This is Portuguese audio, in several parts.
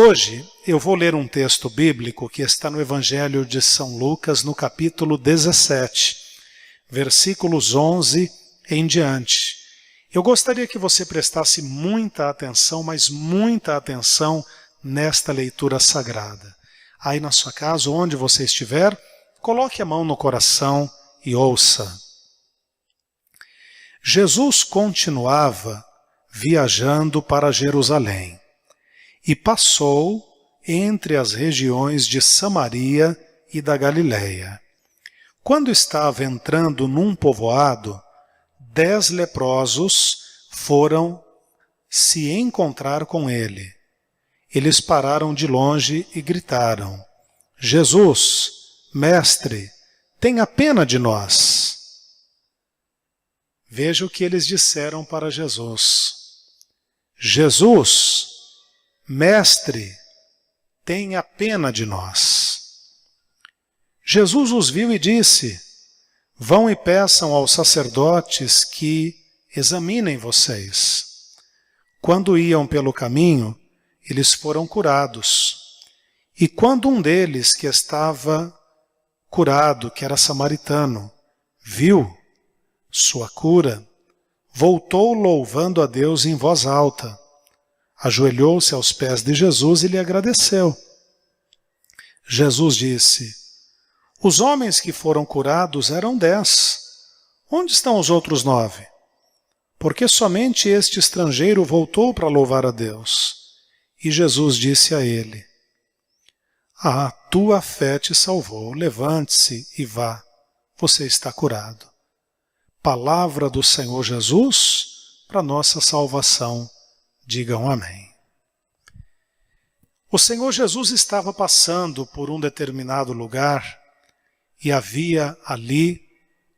Hoje eu vou ler um texto bíblico que está no Evangelho de São Lucas, no capítulo 17, versículos 11 em diante. Eu gostaria que você prestasse muita atenção, mas muita atenção nesta leitura sagrada. Aí na sua casa, onde você estiver, coloque a mão no coração e ouça. Jesus continuava viajando para Jerusalém e passou entre as regiões de Samaria e da Galiléia. Quando estava entrando num povoado, 10 leprosos foram se encontrar com ele. Eles pararam de longe e gritaram: Jesus, mestre, tenha pena de nós. Veja o que eles disseram para Jesus. Jesus, mestre, tenha pena de nós. Jesus os viu e disse: vão e peçam aos sacerdotes que examinem vocês. Quando iam pelo caminho, eles foram curados. E quando um deles que estava curado, que era samaritano, viu sua cura, voltou louvando a Deus em voz alta. Ajoelhou-se aos pés de Jesus e lhe agradeceu. Jesus disse: os homens que foram curados eram 10. Onde estão os outros 9? Porque somente este estrangeiro voltou para louvar a Deus. E Jesus disse a ele: a tua fé te salvou, levante-se e vá, você está curado. Palavra do Senhor Jesus para nossa salvação. Digam amém. O Senhor Jesus estava passando por um determinado lugar e havia ali,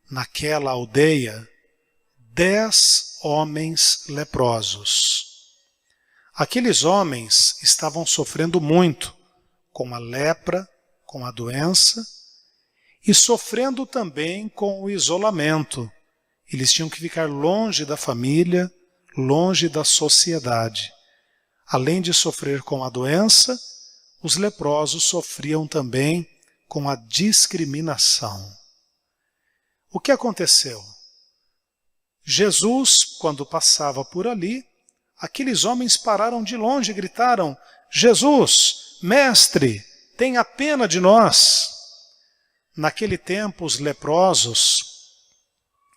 naquela aldeia, 10 homens leprosos. Aqueles homens estavam sofrendo muito com a lepra, com a doença, e sofrendo também com o isolamento. Eles tinham que ficar longe da família, longe da sociedade. Além de sofrer com a doença, os leprosos sofriam também com a discriminação. O que aconteceu? Jesus, quando passava por ali, aqueles homens pararam de longe e gritaram: Jesus, mestre, tenha pena de nós. Naquele tempo, os leprosos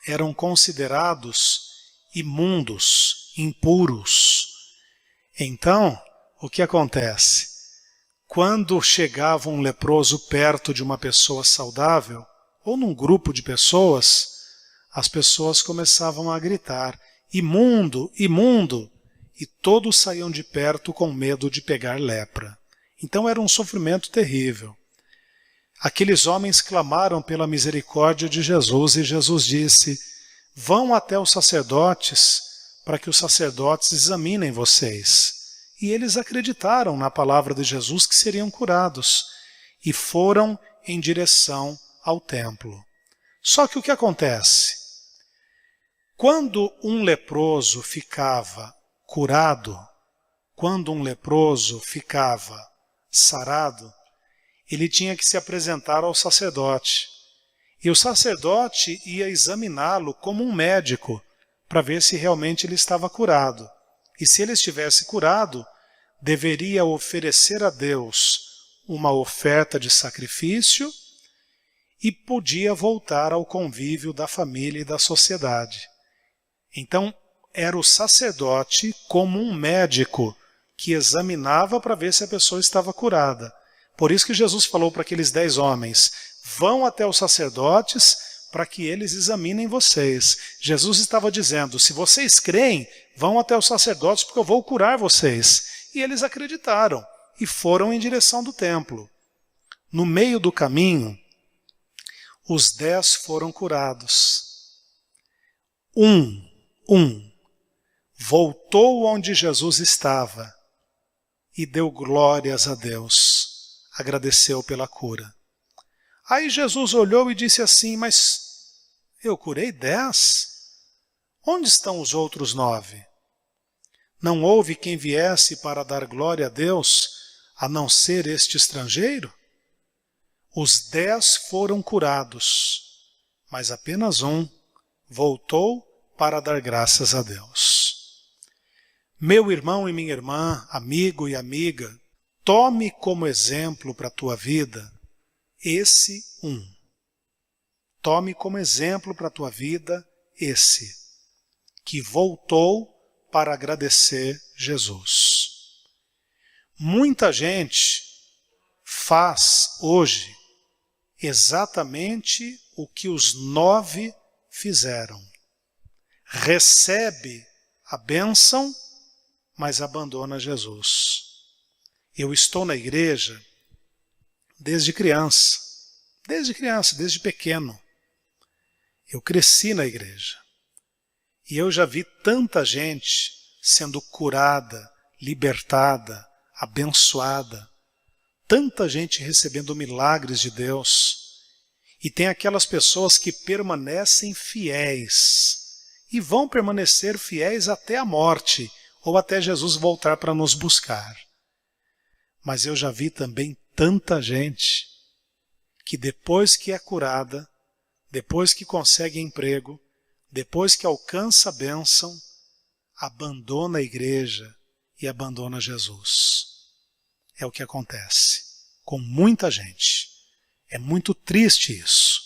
eram considerados imundos, impuros. Então, o que acontece? Quando chegava um leproso perto de uma pessoa saudável, ou num grupo de pessoas, as pessoas começavam a gritar: imundo, imundo! E todos saíam de perto com medo de pegar lepra. Então era um sofrimento terrível. Aqueles homens clamaram pela misericórdia de Jesus e Jesus disse: vão até os sacerdotes para que os sacerdotes examinem vocês. E eles acreditaram na palavra de Jesus que seriam curados e foram em direção ao templo. Só que o que acontece? Quando um leproso ficava curado, quando um leproso ficava sarado, ele tinha que se apresentar ao sacerdote. E o sacerdote ia examiná-lo como um médico para ver se realmente ele estava curado. E se ele estivesse curado, deveria oferecer a Deus uma oferta de sacrifício e podia voltar ao convívio da família e da sociedade. Então, era o sacerdote como um médico que examinava para ver se a pessoa estava curada. Por isso que Jesus falou para aqueles 10 homens: vão até os sacerdotes para que eles examinem vocês. Jesus estava dizendo: se vocês creem, vão até os sacerdotes porque eu vou curar vocês. E eles acreditaram e foram em direção do templo. No meio do caminho, os 10 foram curados. Um voltou onde Jesus estava e deu glórias a Deus. Agradeceu pela cura. Aí Jesus olhou e disse assim: mas eu curei 10? Onde estão os outros 9? Não houve quem viesse para dar glória a Deus a não ser este estrangeiro? Os 10 foram curados, mas apenas um voltou para dar graças a Deus. Meu irmão e minha irmã, amigo e amiga, tome como exemplo para a tua vida esse um. Tome como exemplo para a tua vida esse, que voltou para agradecer Jesus. Muita gente faz hoje exatamente o que os 9 fizeram. Recebe a bênção, mas abandona Jesus. Eu estou na igreja desde criança, desde pequeno. Eu cresci na igreja. E eu já vi tanta gente sendo curada, libertada, abençoada. Tanta gente recebendo milagres de Deus. E tem aquelas pessoas que permanecem fiéis. E vão permanecer fiéis até a morte, ou até Jesus voltar para nos buscar. Mas eu já vi também tanta gente que depois que é curada, depois que consegue emprego, depois que alcança a bênção, abandona a igreja e abandona Jesus. É o que acontece com muita gente. É muito triste isso.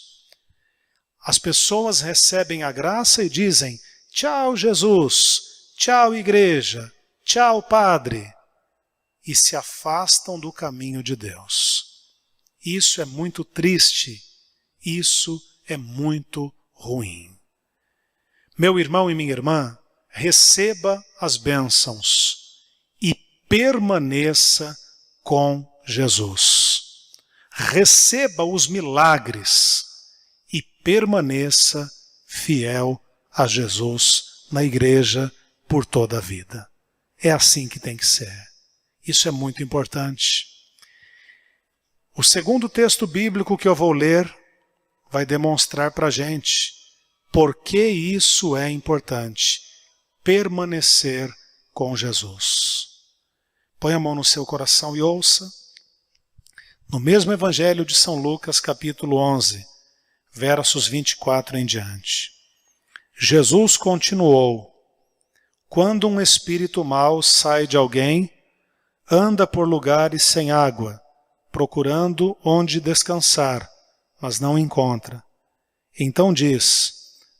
As pessoas recebem a graça e dizem: tchau, Jesus, tchau, igreja, tchau, padre, e se afastam do caminho de Deus. Isso é muito triste, isso é muito ruim. Meu irmão e minha irmã, receba as bênçãos e permaneça com Jesus. Receba os milagres e permaneça fiel a Jesus na igreja por toda a vida. É assim que tem que ser. Isso é muito importante. O segundo texto bíblico que eu vou ler vai demonstrar para a gente por que isso é importante. Permanecer com Jesus. Põe a mão no seu coração e ouça. No mesmo Evangelho de São Lucas, capítulo 11, versos 24 em diante. Jesus continuou: quando um espírito mau sai de alguém, anda por lugares sem água, procurando onde descansar, mas não encontra. Então diz: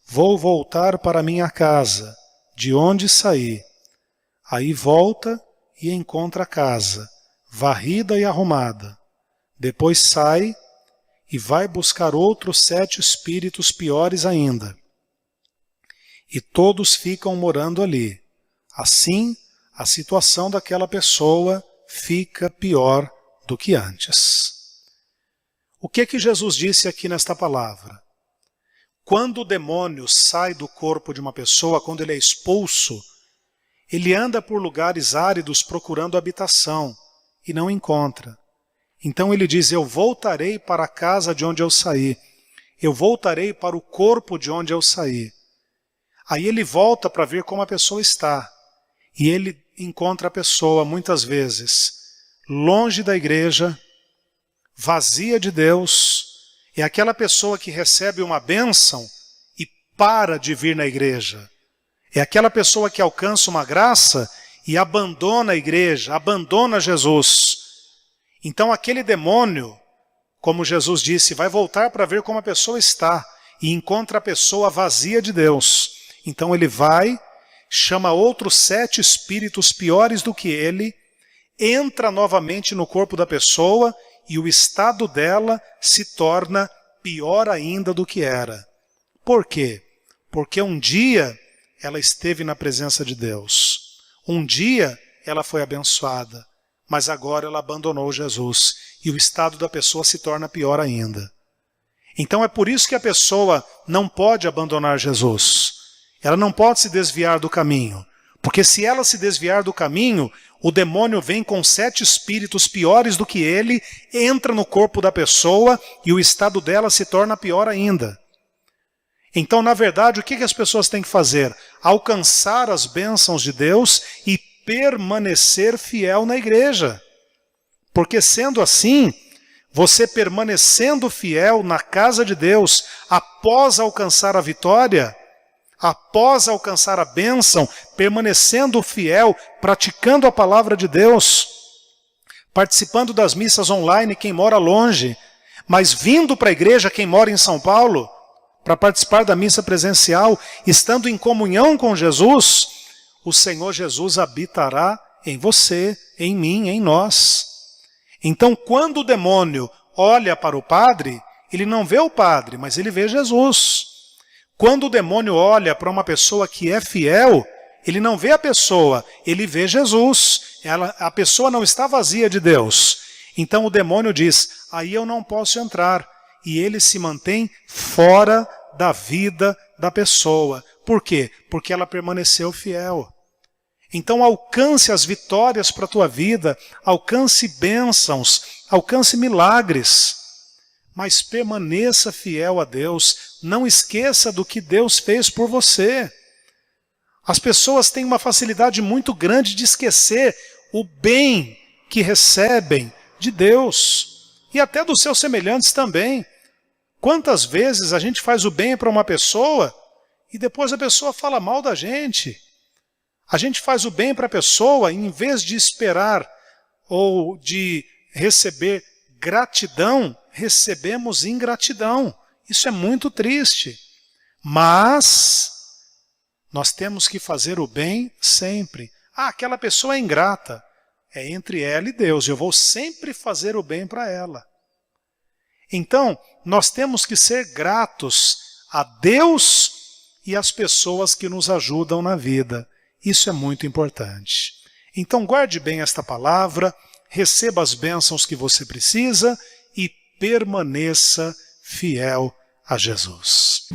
vou voltar para minha casa, de onde saí. Aí volta e encontra a casa, varrida e arrumada. Depois sai e vai buscar outros 7 espíritos piores ainda. E todos ficam morando ali. Assim, a situação daquela pessoa fica pior do que antes. O que Jesus disse aqui nesta palavra? Quando o demônio sai do corpo de uma pessoa, quando ele é expulso, ele anda por lugares áridos procurando habitação e não encontra. Então ele diz: eu voltarei para a casa de onde eu saí. Eu voltarei para o corpo de onde eu saí. Aí ele volta para ver como a pessoa está. E ele encontra a pessoa, muitas vezes, longe da igreja, vazia de Deus. É aquela pessoa que recebe uma bênção e para de vir na igreja. É aquela pessoa que alcança uma graça e abandona a igreja, abandona Jesus. Então aquele demônio, como Jesus disse, vai voltar para ver como a pessoa está e encontra a pessoa vazia de Deus. Então ele vai, chama outros 7 espíritos piores do que ele, entra novamente no corpo da pessoa e o estado dela se torna pior ainda do que era. Por quê? Porque um dia ela esteve na presença de Deus. Um dia ela foi abençoada, mas agora ela abandonou Jesus e o estado da pessoa se torna pior ainda. Então é por isso que a pessoa não pode abandonar Jesus. Ela não pode se desviar do caminho, porque se ela se desviar do caminho, o demônio vem com 7 espíritos piores do que ele, entra no corpo da pessoa e o estado dela se torna pior ainda. Então, na verdade, o que as pessoas têm que fazer? Alcançar as bênçãos de Deus e permanecer fiel na igreja. porque sendo assim, você permanecendo fiel na casa de Deus, após alcançar a vitória, após alcançar a bênção, permanecendo fiel, praticando a palavra de Deus, participando das missas online, quem mora longe, mas vindo para a igreja, quem mora em São Paulo, para participar da missa presencial, estando em comunhão com Jesus, o Senhor Jesus habitará em você, em mim, em nós. Então, quando o demônio olha para o padre, ele não vê o padre, mas ele vê Jesus. Quando o demônio olha para uma pessoa que é fiel, ele não vê a pessoa, ele vê Jesus. A pessoa não está vazia de Deus. Então o demônio diz, aí eu não posso entrar. E ele se mantém fora da vida da pessoa. Por quê? Porque ela permaneceu fiel. Então alcance as vitórias para a tua vida, alcance bênçãos, alcance milagres. Mas permaneça fiel a Deus. Não esqueça do que Deus fez por você. As pessoas têm uma facilidade muito grande de esquecer o bem que recebem de Deus. E até dos seus semelhantes também. Quantas vezes a gente faz o bem para uma pessoa e depois a pessoa fala mal da gente? A gente faz o bem para a pessoa e em vez de esperar ou de receber gratidão, recebemos ingratidão. Isso é muito triste. Mas nós temos que fazer o bem sempre. Ah, aquela pessoa é ingrata. É entre ela e Deus. Eu vou sempre fazer o bem para ela. Então, nós temos que ser gratos a Deus e às pessoas que nos ajudam na vida. Isso é muito importante. Então, guarde bem esta palavra, receba as bênçãos que você precisa e permaneça fiel a Jesus.